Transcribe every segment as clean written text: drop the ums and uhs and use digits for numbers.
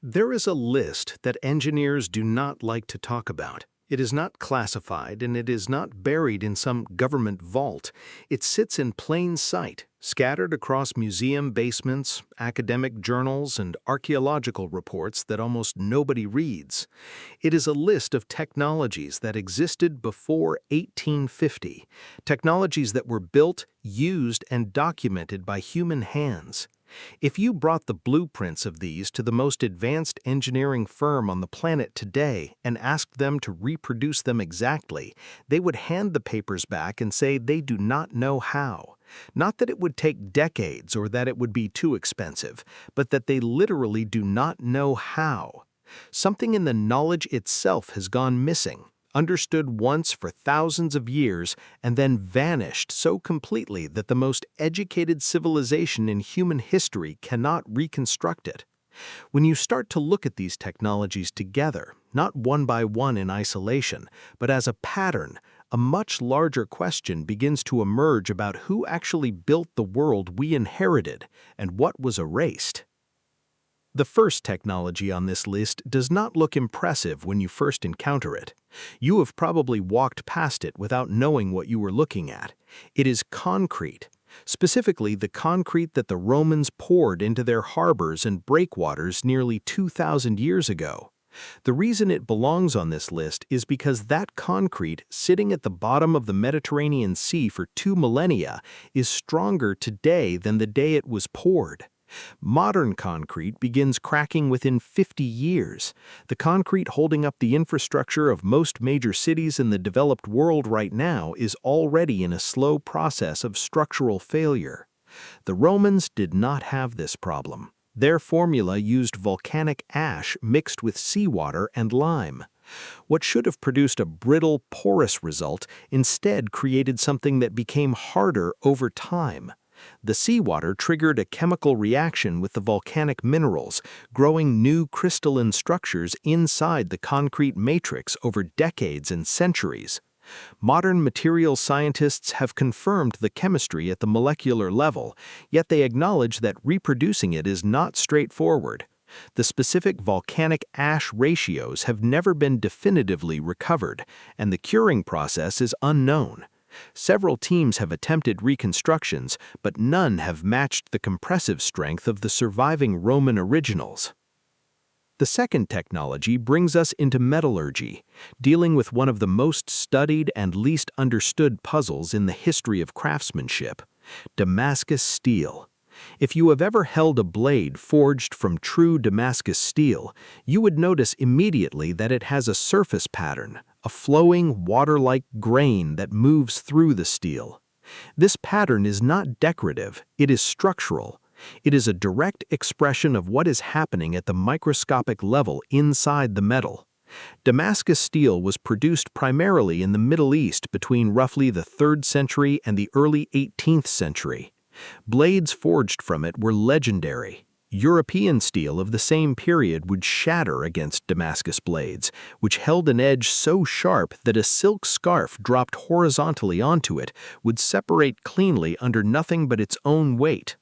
There is a list that engineers do not like to talk about. It is not classified and it is not buried in some government vault. It sits in plain sight, scattered across museum basements, academic journals, and archaeological reports that almost nobody reads. It is a list of technologies that existed before 1850, technologies that were built, used, and documented by human hands. If you brought the blueprints of these to the most advanced engineering firm on the planet today and asked them to reproduce them exactly, they would hand the papers back and say they do not know how. Not that it would take decades or that it would be too expensive, but that they literally do not know how. Something in the knowledge itself has gone missing, understood once for thousands of years, and then vanished so completely that the most educated civilization in human history cannot reconstruct it. When you start to look at these technologies together, not one by one in isolation, but as a pattern, a much larger question begins to emerge about who actually built the world we inherited and what was erased. The first technology on this list does not look impressive when you first encounter it. You have probably walked past it without knowing what you were looking at. It is concrete, specifically the concrete that the Romans poured into their harbors and breakwaters nearly 2,000 years ago. The reason it belongs on this list is because that concrete, sitting at the bottom of the Mediterranean Sea for 2 millennia, is stronger today than the day it was poured. Modern concrete begins cracking within 50 years. The concrete holding up the infrastructure of most major cities in the developed world right now is already in a slow process of structural failure. The Romans did not have this problem. Their formula used volcanic ash mixed with seawater and lime. What should have produced a brittle, porous result instead created something that became harder over time. The seawater triggered a chemical reaction with the volcanic minerals, growing new crystalline structures inside the concrete matrix over decades and centuries. Modern materials scientists have confirmed the chemistry at the molecular level, yet they acknowledge that reproducing it is not straightforward. The specific volcanic ash ratios have never been definitively recovered, and the curing process is unknown. Several teams have attempted reconstructions, but none have matched the compressive strength of the surviving Roman originals. The second technology brings us into metallurgy, dealing with one of the most studied and least understood puzzles in the history of craftsmanship: Damascus steel. If you have ever held a blade forged from true Damascus steel, you would notice immediately that it has a surface pattern, a flowing, water-like grain that moves through the steel. This pattern is not decorative, it is structural. It is a direct expression of what is happening at the microscopic level inside the metal. Damascus steel was produced primarily in the Middle East between roughly the 3rd century and the early 18th century. Blades forged from it were legendary. European steel of the same period would shatter against Damascus blades, which held an edge so sharp that a silk scarf dropped horizontally onto it would separate cleanly under nothing but its own weight.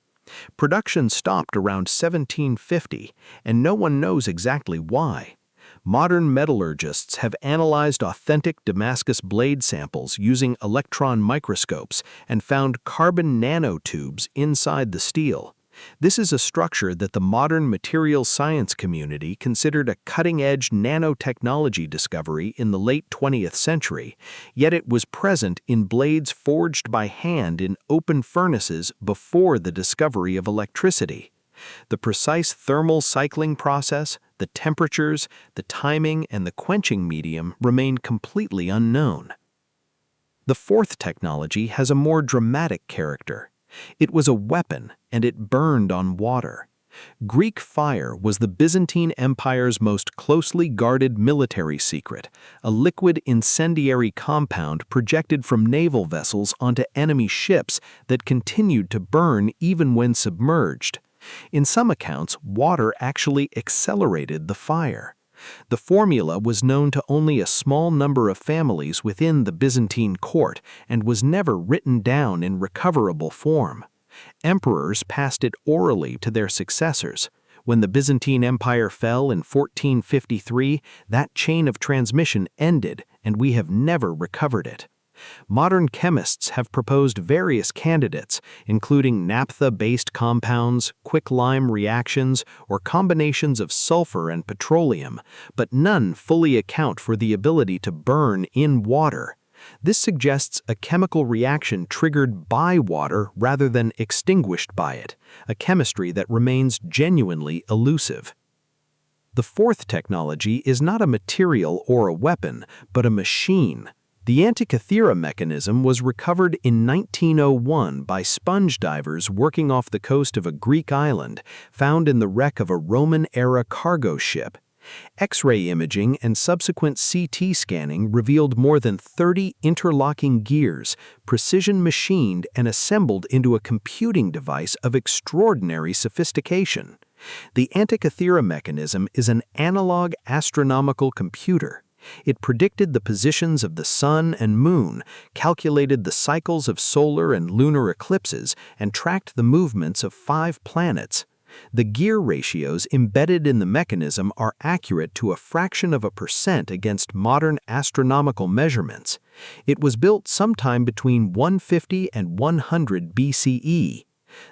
Production stopped around 1750, and no one knows exactly why. Modern metallurgists have analyzed authentic Damascus blade samples using electron microscopes and found carbon nanotubes inside the steel. This is a structure that the modern materials science community considered a cutting-edge nanotechnology discovery in the late 20th century, yet it was present in blades forged by hand in open furnaces before the discovery of electricity. The precise thermal cycling process, the temperatures, the timing, and the quenching medium remain completely unknown. The fourth technology has a more dramatic character. It was a weapon, and it burned on water. Greek fire was the Byzantine Empire's most closely guarded military secret, a liquid incendiary compound projected from naval vessels onto enemy ships that continued to burn even when submerged. In some accounts, water actually accelerated the fire. The formula was known to only a small number of families within the Byzantine court and was never written down in recoverable form. Emperors passed it orally to their successors. When the Byzantine Empire fell in 1453, that chain of transmission ended, and we have never recovered it. Modern chemists have proposed various candidates, including naphtha-based compounds, quicklime reactions, or combinations of sulfur and petroleum, but none fully account for the ability to burn in water. This suggests a chemical reaction triggered by water rather than extinguished by it, a chemistry that remains genuinely elusive. The fourth technology is not a material or a weapon, but a machine. The Antikythera mechanism was recovered in 1901 by sponge divers working off the coast of a Greek island, found in the wreck of a Roman-era cargo ship. X-ray imaging and subsequent CT scanning revealed more than 30 interlocking gears, precision machined and assembled into a computing device of extraordinary sophistication. The Antikythera mechanism is an analog astronomical computer. It predicted the positions of the sun and moon, calculated the cycles of solar and lunar eclipses, and tracked the movements of 5 planets. The gear ratios embedded in the mechanism are accurate to a fraction of a percent against modern astronomical measurements. It was built sometime between 150 and 100 BCE.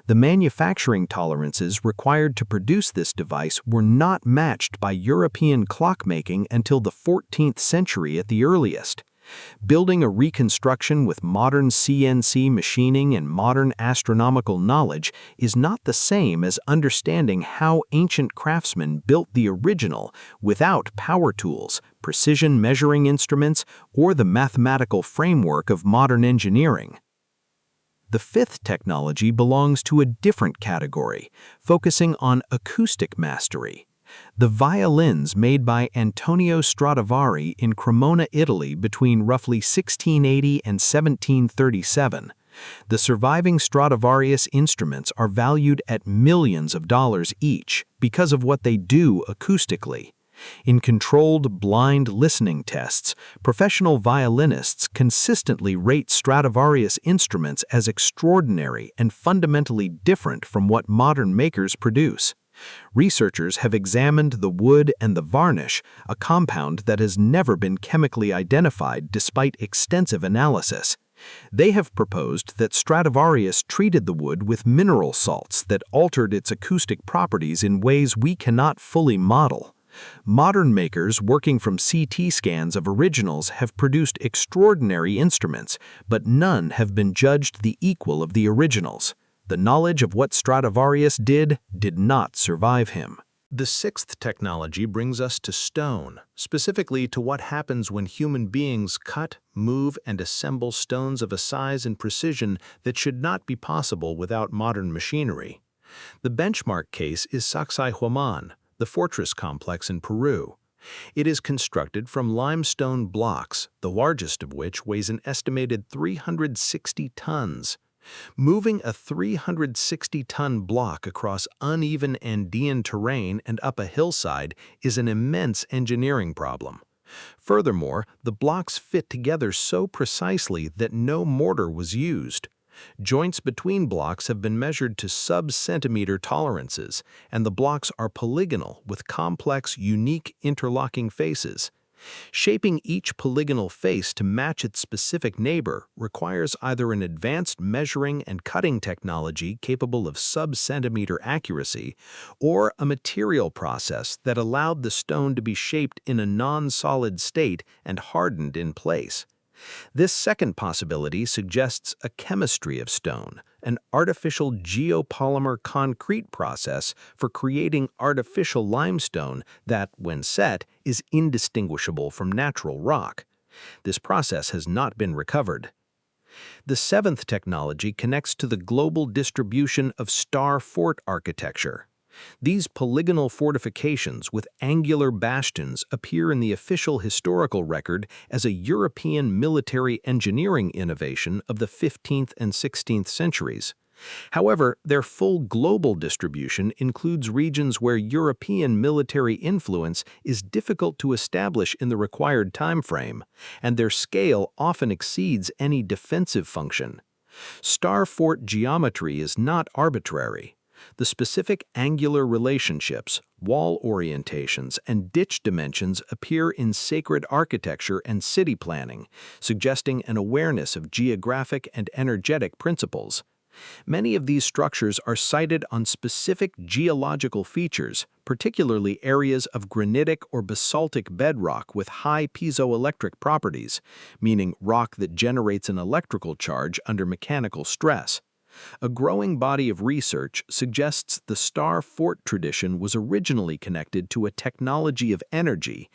The manufacturing tolerances required to produce this device were not matched by European clockmaking until the 14th century at the earliest. Building a reconstruction with modern CNC machining and modern astronomical knowledge is not the same as understanding how ancient craftsmen built the original without power tools, precision measuring instruments, or the mathematical framework of modern engineering. The fifth technology belongs to a different category, focusing on acoustic mastery. The violins made by Antonio Stradivari in Cremona, Italy between roughly 1680 and 1737. The surviving Stradivarius instruments are valued at millions of dollars each because of what they do acoustically. In controlled blind listening tests, professional violinists consistently rate Stradivarius instruments as extraordinary and fundamentally different from what modern makers produce. Researchers have examined the wood and the varnish, a compound that has never been chemically identified despite extensive analysis. They have proposed that Stradivarius treated the wood with mineral salts that altered its acoustic properties in ways we cannot fully model. Modern makers working from CT scans of originals have produced extraordinary instruments, but none have been judged the equal of the originals. The knowledge of what Stradivarius did not survive him. The sixth technology brings us to stone, specifically to what happens when human beings cut, move, and assemble stones of a size and precision that should not be possible without modern machinery. The benchmark case is Sacsayhuaman, the fortress complex in Peru. It is constructed from limestone blocks, the largest of which weighs an estimated 360 tons. Moving a 360-ton block across uneven Andean terrain and up a hillside is an immense engineering problem. Furthermore, the blocks fit together so precisely that no mortar was used. Joints between blocks have been measured to sub-centimeter tolerances, and the blocks are polygonal with complex, unique interlocking faces. Shaping each polygonal face to match its specific neighbor requires either an advanced measuring and cutting technology capable of sub-centimeter accuracy, or a material process that allowed the stone to be shaped in a non-solid state and hardened in place. This second possibility suggests a chemistry of stone, an artificial geopolymer concrete process for creating artificial limestone that, when set, is indistinguishable from natural rock. This process has not been recovered. The seventh technology connects to the global distribution of star fort architecture. These polygonal fortifications with angular bastions appear in the official historical record as a European military engineering innovation of the 15th and 16th centuries. However, their full global distribution includes regions where European military influence is difficult to establish in the required time frame, and their scale often exceeds any defensive function. Star fort geometry is not arbitrary. The specific angular relationships, wall orientations, and ditch dimensions appear in sacred architecture and city planning, suggesting an awareness of geographic and energetic principles. Many of these structures are sited on specific geological features, particularly areas of granitic or basaltic bedrock with high piezoelectric properties, meaning rock that generates an electrical charge under mechanical stress. A growing body of research suggests the star fort tradition was originally connected to a technology of energy